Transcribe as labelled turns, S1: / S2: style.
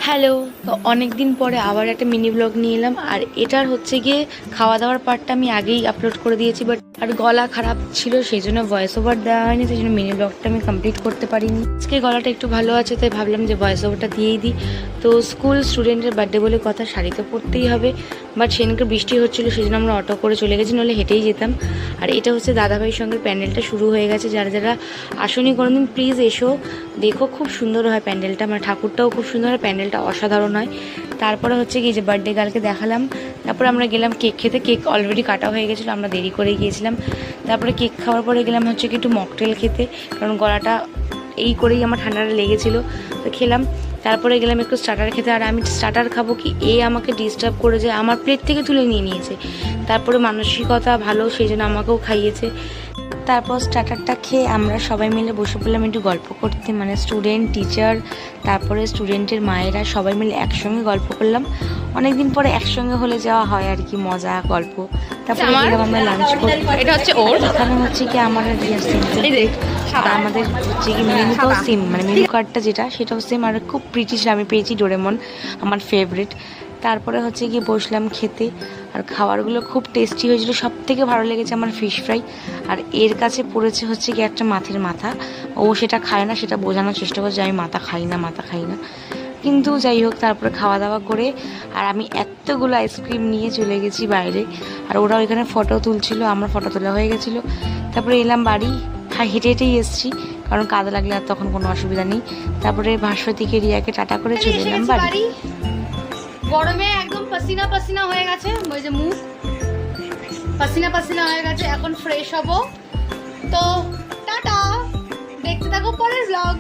S1: Hello. তো অনেক দিন পরে আবার একটা মিনি ব্লগ নিয়ে এলাম। আর এটার হচ্ছে গিয়ে খাওয়া দাওয়ার পার্টটা আমি আগেই আপলোড করে দিয়েছি, বাট আর গলা খারাপ ছিল সেই জন্য ভয়েস ওভার দেওয়া হয়নি, সেই জন্য মিনি ব্লগটা আমি কমপ্লিট করতে পারিনি। আজকে গলাটা একটু ভালো আছে তাই ভাবলাম যে ভয়েস ওভারটা দিয়েই দিই। তো স্কুল স্টুডেন্টের বার্থডে বলে কথা, শাড়ি তো পরতেই হবে, বাট সেদিনকে বৃষ্টি হচ্ছিলো সেই জন্য আমরা অটো করে চলে গেছি, নাহলে হেঁটেই যেতাম। আর এটা হচ্ছে দাদাভাইয়ের সঙ্গে প্যান্ডেলটা শুরু হয়ে গেছে। যারা যারা আসনি কোনোদিন প্লিজ এসো, দেখো খুব সুন্দর হয় প্যান্ডেলটা, মানে ঠাকুরটাও খুব সুন্দর হয়, প্যান্ডেলটা অসাধারণ হয়। তারপরে হচ্ছে কি যে বার্থডে গার্লকে দেখালাম, তারপরে আমরা গেলাম কেক খেতে। কেক অলরেডি কাটা হয়ে গেছিলো, আমরা দেরি করে গিয়েছিলাম। তারপরে কেক খাওয়ার পরে গেলাম হচ্ছে কি একটু মকটেল খেতে, কারণ গলাটা এই করেই আমার ঠান্ডাটা লেগেছিলো, তো খেলাম। তারপরে গেলাম একটু স্টার্টার খেতে, আর আমি স্টার্টার খাবো কি আমাকে ডিস্টার্ব করে যে আমার প্লেট থেকে তুলে নিয়ে নিয়েছে। তারপরে মানসিকতা ভালো সেই জন্য আমাকেও খাইয়েছে। তারপর স্টার্টারটা খেয়ে আমরা সবাই মিলে বসে পড়লাম একটু গল্প করতে, মানে স্টুডেন্ট, টিচার, তারপরে স্টুডেন্টের মায়েরা সবাই মিলে একসঙ্গে গল্প করলাম। অনেকদিন পরে একসঙ্গে হলে যাওয়া হয় আর কি, মজা গল্প। তারপরে গেলাম আমরা লাঞ্চ করতে।
S2: এটা হচ্ছে ওর,
S1: এখানে হচ্ছে কি আমার আমাদের হচ্ছে কি মেনুটাও সেম, মানে মেনু কার্ডটা যেটা সেটাও সেম, আর খুব প্রিটি ছিল। আমি পেয়েছি ডোরেমন, আমার ফেভারিট। তারপরে হচ্ছে গিয়ে বসলাম খেতে, আর খাবারগুলো খুব টেস্টি হয়েছিল। সব থেকে ভালো লেগেছে আমার ফিশ ফ্রাই। আর এর কাছে পড়েছে হচ্ছে কি একটা মাছের মাথা, ও সেটা খায় না, সেটা বোঝানোর চেষ্টা করছে আমি মাথা খাই না, মাথা খাই না। কিন্তু যাই হোক, তারপরে খাওয়া দাওয়া করে আর আমি এতগুলো আইসক্রিম নিয়ে চলে গেছি বাইরে, আর ওরা ওইখানে ফটো তুলছিল, আমার ফটো তোলা হয়ে গেছিলো। তারপরে এলাম বাড়ি, হেঁটে হেঁটেই এসেছি, কারণ কাদা লাগলে আর তখন কোনো অসুবিধা নেই। তারপরে ভাস্বতীকে রিয়াকে টাটা করে চলে এলাম বাড়ি।
S2: গরমে একদম পাসিনা পাসিনা হয়ে গেছে, ওই যে মুখ পাসিনা পাসিনা হয়ে গেছে। এখন ফ্রেশ হব, তো টাটা, দেখতে থাকো পরের ব্লগ।